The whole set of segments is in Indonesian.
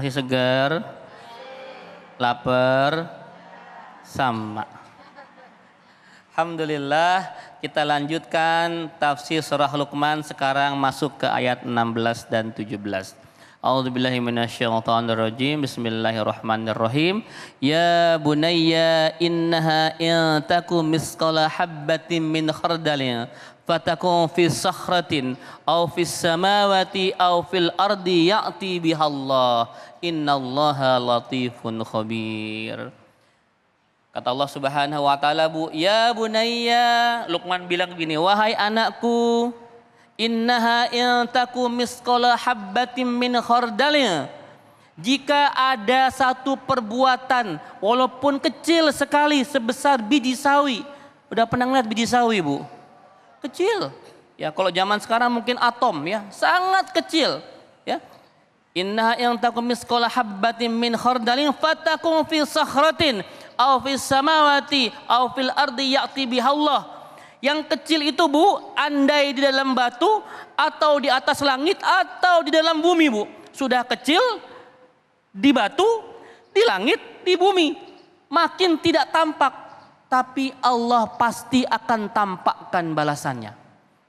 Masih segar? Lapar? Sama. Alhamdulillah, kita lanjutkan tafsir surah Luqman, sekarang masuk ke ayat 16 dan 17. A'udzubillahi minasyaitonirrajim. Bismillahirrahmanirrahim. Ya bunayya innaha in takum misqala habbatin min khardalin fatakun fi sakhratin aw fis samawati aw fil ardi ya'ti bihallah innallaha latifun khabir. Kata Allah Subhanahu wa taala, Bu, ya bunayya, Luqman bilang begini, wahai anakku, innaha in takum misqala habbatin min khardalin, jika ada satu perbuatan walaupun kecil sekali sebesar biji sawi. Udah pernah lihat biji sawi, Bu? Kecil. Ya, kalau zaman sekarang mungkin atom, ya, sangat kecil, ya. Innaha in takum misqala habbatin min khardalin fatakun fi sakhratin aw fis samawati aw fil ardi ya'ti bihallah. Yang kecil itu, Bu, andai di dalam batu atau di atas langit atau di dalam bumi, Bu. Sudah kecil di batu, di langit, di bumi. Makin tidak tampak, tapi Allah pasti akan tampakkan balasannya.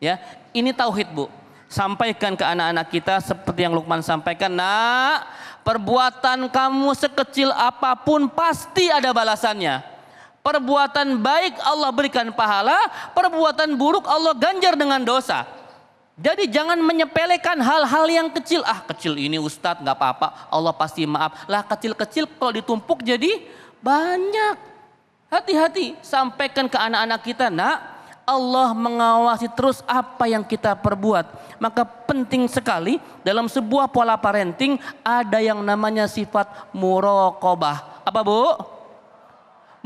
Ya, ini tauhid, Bu. Sampaikan ke anak-anak kita seperti yang Luqman sampaikan, nak, perbuatan kamu sekecil apapun pasti ada balasannya. Perbuatan baik Allah berikan pahala, perbuatan buruk Allah ganjar dengan dosa. Jadi jangan menyepelekan hal-hal yang kecil. Ah, kecil ini Ustadz, nggak apa-apa, Allah pasti maaf. Lah, kecil-kecil kalau ditumpuk jadi banyak. Hati-hati, sampaikan ke anak-anak kita, nak, Allah mengawasi terus apa yang kita perbuat. Maka penting sekali dalam sebuah pola parenting ada yang namanya sifat muraqabah. Apa, Bu?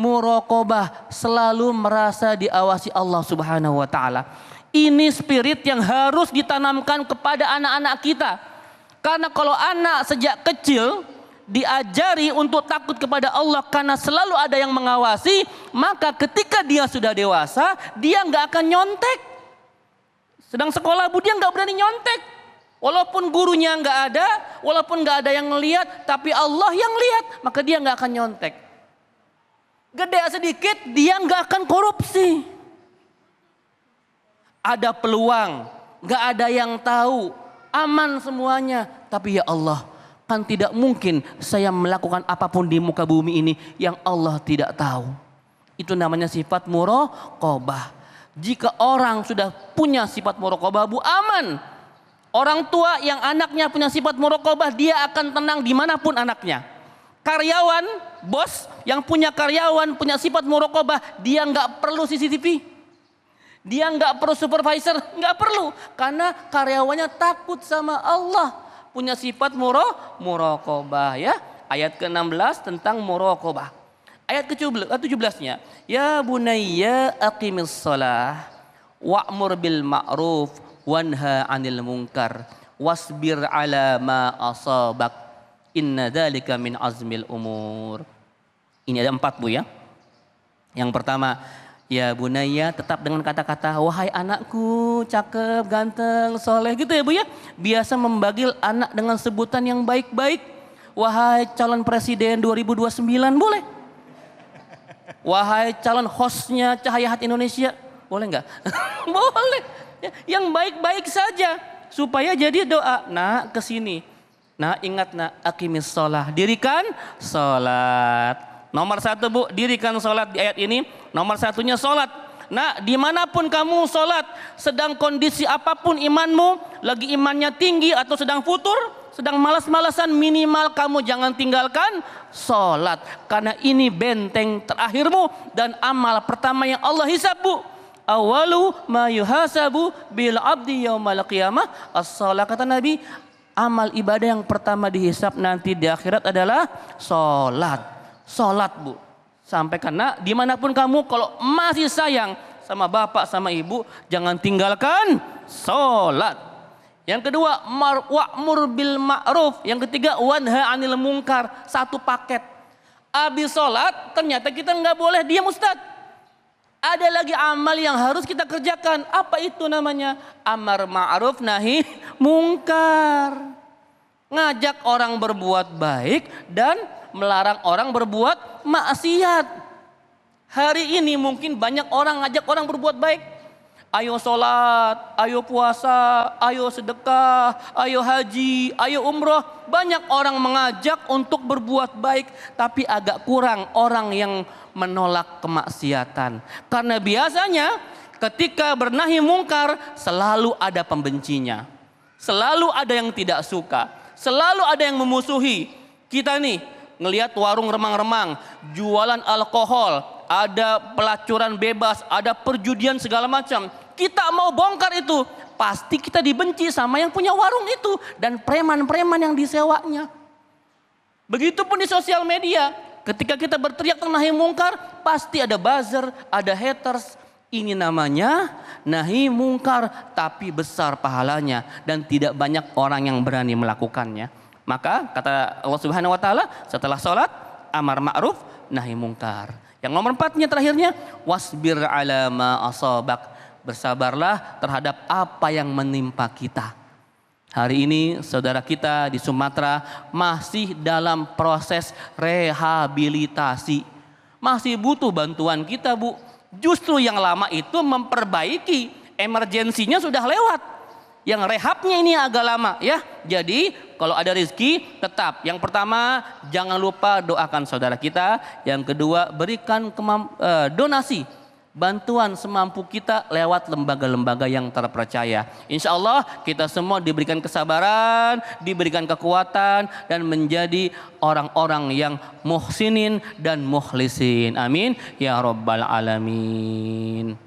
Muraqabah, selalu merasa diawasi Allah Subhanahu wa taala. Ini spirit yang harus ditanamkan kepada anak-anak kita. Karena kalau anak sejak kecil diajari untuk takut kepada Allah karena selalu ada yang mengawasi, maka ketika dia sudah dewasa, dia nggak akan nyontek. Sedang sekolah, Bu, dia nggak berani nyontek. Walaupun gurunya nggak ada, walaupun nggak ada yang melihat, tapi Allah yang lihat, maka dia nggak akan nyontek. Gede sedikit, dia nggak akan korupsi. Ada peluang, nggak ada yang tahu, aman semuanya. Tapi ya Allah, kan tidak mungkin saya melakukan apapun di muka bumi ini yang Allah tidak tahu. Itu namanya sifat muraqabah. Jika orang sudah punya sifat muraqabah, Bu, aman. Orang tua yang anaknya punya sifat muraqabah, dia akan tenang dimanapun anaknya. Karyawan, bos yang punya karyawan punya sifat muraqabah, dia nggak perlu CCTV, dia nggak perlu supervisor, nggak perlu, karena karyawannya takut sama Allah, punya sifat muraqabah. Ya, ayat ke-16 tentang muraqabah. Ayat ke-17-nya, ya bunayya aqimis shalah wa'mur bil ma'ruf wanha 'anil munkar wasbir 'ala ma asabak inna dzalika min azmil umur. Ini ada 4, Bu, ya. Yang pertama, ya bunayya, tetap dengan kata-kata wahai anakku, cakep, ganteng, soleh, gitu ya, Bu, ya. Biasa membagil anak dengan sebutan yang baik-baik. Wahai calon presiden 2029, boleh. Wahai calon hostnya Cahaya Hati Indonesia, boleh nggak? Boleh. Ya, yang baik-baik saja supaya jadi doa. Nah, kesini. Nah, ingat, nak, aqimis sholah, dirikan sholat. Nomor 1, Bu, dirikan sholat di ayat ini. Nomor 1-nya sholat. Nah, dimanapun kamu sholat, sedang kondisi apapun imanmu, lagi imannya tinggi atau sedang futur, sedang malas-malasan, minimal kamu jangan tinggalkan sholat. Karena ini benteng terakhirmu dan amal pertama yang Allah hisab, Bu. Awalu ma yuhasabu bil abdi yaumal qiyamah as-shalah, kata Nabi. Amal ibadah yang pertama dihisab nanti di akhirat adalah sholat. Sholat, Bu. Sampaikan, nak, dimanapun kamu, kalau masih sayang sama bapak sama ibu, jangan tinggalkan sholat. Yang kedua, wa'mur bil ma'ruf. Yang ketiga, wanha 'anil munkar. Satu paket. Habis sholat, ternyata kita nggak boleh diam, Ustadz. Ada lagi amal yang harus kita kerjakan. Apa itu namanya? Amar ma'ruf nahi mungkar. ngajak orang berbuat baik dan melarang orang berbuat maksiat. Hari ini mungkin banyak orang ngajak orang berbuat baik. Ayo sholat, ayo puasa, ayo sedekah, ayo haji, ayo umroh. Banyak orang mengajak untuk berbuat baik, tapi agak kurang orang yang menolak kemaksiatan. Karena biasanya ketika bernahi mungkar selalu ada pembencinya. Selalu ada yang tidak suka. Selalu ada yang memusuhi. Kita nih ngelihat warung remang-remang, jualan alkohol, ada pelacuran bebas, ada perjudian segala macam. Kita mau bongkar itu, pasti kita dibenci sama yang punya warung itu dan preman-preman yang disewanya. Begitupun di sosial media, ketika kita berteriak tentang nahi mungkar, pasti ada buzzer, ada haters. Ini namanya nahi mungkar, tapi besar pahalanya dan tidak banyak orang yang berani melakukannya. Maka kata Allah Subhanahu wa taala, setelah sholat amar ma'ruf nahi mungkar. Yang nomor 4-nya terakhirnya, wasbir ala ma asabak. Bersabarlah terhadap apa yang menimpa kita. Hari ini saudara kita di Sumatera masih dalam proses rehabilitasi. Masih butuh bantuan kita, Bu. Justru yang lama itu memperbaiki, emergensinya sudah lewat. Yang rehabnya ini agak lama ya. Jadi kalau ada rezeki tetap. Yang pertama jangan lupa doakan saudara kita. Yang kedua berikan donasi. Bantuan semampu kita lewat lembaga-lembaga yang terpercaya. Insya Allah kita semua diberikan kesabaran, diberikan kekuatan dan menjadi orang-orang yang muhsinin dan mukhlisin. Amin ya rabbal alamin.